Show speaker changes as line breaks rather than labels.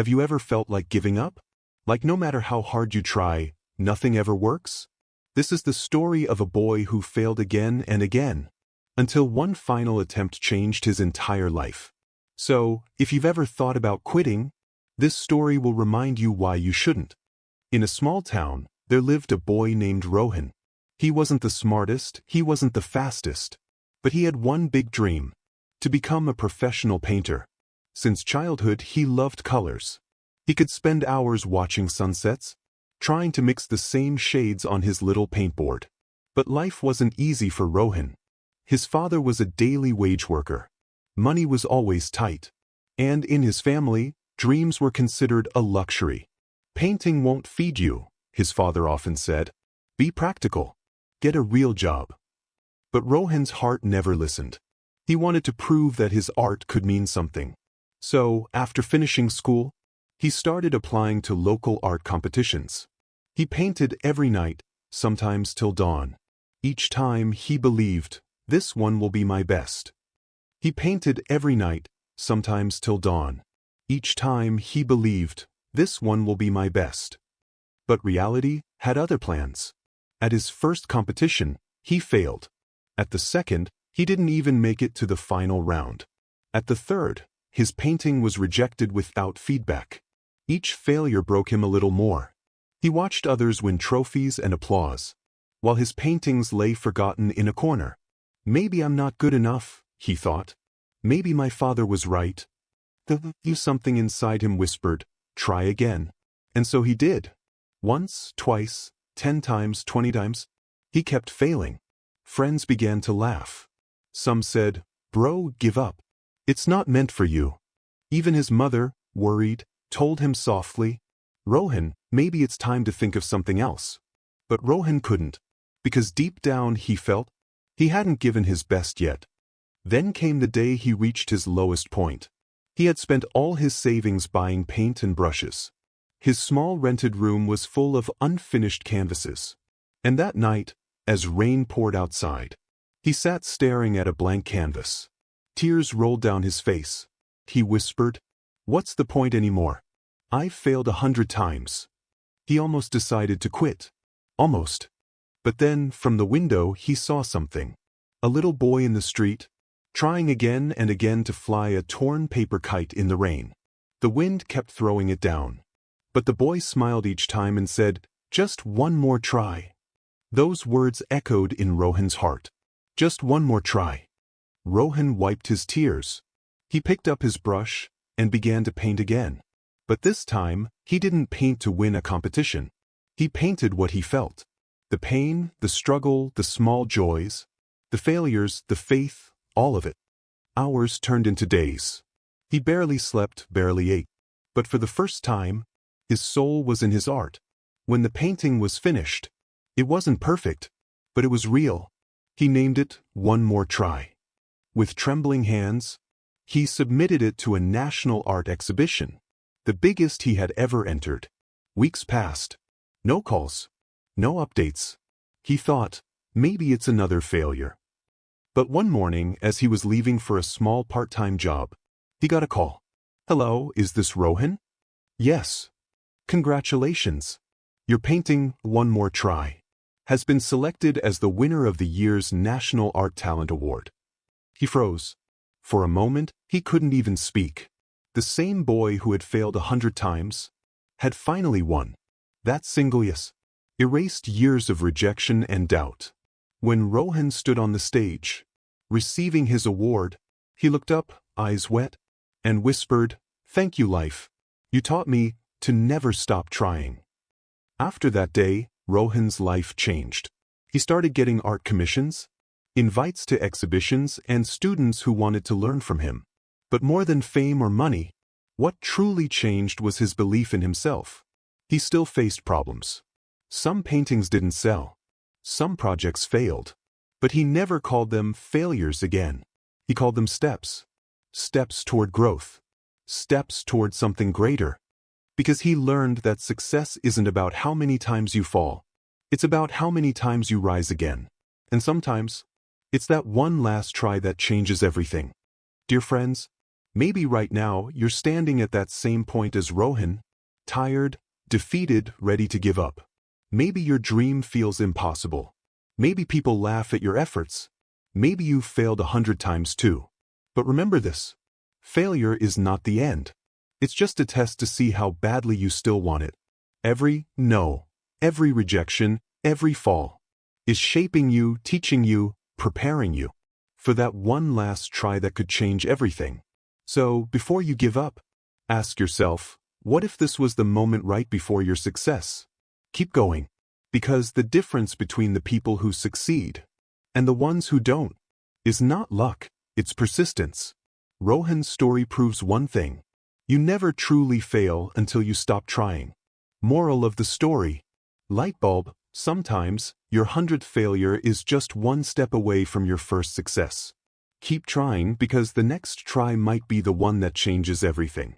Have you ever felt like giving up? Like no matter how hard you try, nothing ever works? This is the story of a boy who failed again and again, until one final attempt changed his entire life. So, if you've ever thought about quitting, this story will remind you why you shouldn't. In a small town, there lived a boy named Rohan. He wasn't the smartest, he wasn't the fastest, but he had one big dream: to become a professional painter. Since childhood, he loved colors. He could spend hours watching sunsets, trying to mix the same shades on his little paintboard. But life wasn't easy for Rohan. His father was a daily wage worker. Money was always tight. And in his family, dreams were considered a luxury. Painting won't feed you, his father often said. Be practical. Get a real job. But Rohan's heart never listened. He wanted to prove that his art could mean something. So, after finishing school, he started applying to local art competitions. He painted every night, sometimes till dawn. Each time he believed, this one will be my best. He painted every night, sometimes till dawn. Each time he believed, this one will be my best. But reality had other plans. At his first competition, he failed. At the second, he didn't even make it to the final round. At the third, his painting was rejected without feedback. Each failure broke him a little more. He watched others win trophies and applause, while his paintings lay forgotten in a corner. Maybe I'm not good enough, he thought. Maybe my father was right. Something inside him whispered, try again. And so he did. Once, twice, 10 times, 20 times. He kept failing. Friends began to laugh. Some said, bro, give up. It's not meant for you. Even his mother, worried, told him softly, Rohan, maybe it's time to think of something else. But Rohan couldn't, because deep down he felt he hadn't given his best yet. Then came the day he reached his lowest point. He had spent all his savings buying paint and brushes. His small rented room was full of unfinished canvases. And that night, as rain poured outside, he sat staring at a blank canvas. Tears rolled down his face. He whispered, what's the point anymore? I've failed 100 times. He almost decided to quit. Almost. But then, from the window, he saw something. A little boy in the street, trying again and again to fly a torn paper kite in the rain. The wind kept throwing it down. But the boy smiled each time and said, just one more try. Those words echoed in Rohan's heart. Just one more try. Rohan wiped his tears. He picked up his brush and began to paint again. But this time, he didn't paint to win a competition. He painted what he felt. The pain, the struggle, the small joys, the failures, the faith, all of it. Hours turned into days. He barely slept, barely ate. But for the first time, his soul was in his art. When the painting was finished, it wasn't perfect, but it was real. He named it One More Try. With trembling hands, he submitted it to a national art exhibition, the biggest he had ever entered. Weeks passed. No calls. No updates. He thought, maybe it's another failure. But one morning, as he was leaving for a small part-time job, he got a call. Hello, is this Rohan? Yes. Congratulations. Your painting, One More Try, has been selected as the winner of the year's National Art Talent Award. He froze. For a moment, he couldn't even speak. The same boy who had failed 100 times had finally won. That single yes erased years of rejection and doubt. When Rohan stood on the stage, receiving his award, he looked up, eyes wet, and whispered, "Thank you, life. You taught me to never stop trying." After that day, Rohan's life changed. He started getting art commissions, invites to exhibitions, and students who wanted to learn from him. But more than fame or money, what truly changed was his belief in himself. He still faced problems. Some paintings didn't sell. Some projects failed. But he never called them failures again. He called them steps. Steps toward growth. Steps toward something greater. Because he learned that success isn't about how many times you fall. It's about how many times you rise again. And sometimes, it's that one last try that changes everything. Dear friends, Maybe right now you're standing at that same point as Rohan, tired, defeated, ready to give up. Maybe your dream feels impossible. Maybe people laugh at your efforts. Maybe you've failed 100 times too. But remember this. Failure is not the end. It's just a test to see how badly you still want it. Every no, every rejection, every fall is shaping you, teaching you, preparing you for that one last try that could change everything. So, before you give up, ask yourself, what if this was the moment right before your success? Keep going, because the difference between the people who succeed and the ones who don't is not luck, it's persistence. Rohan's story proves one thing. You never truly fail until you stop trying. Moral of the story: light bulb, sometimes your 100th failure is just one step away from your first success. Keep trying because the next try might be the one that changes everything.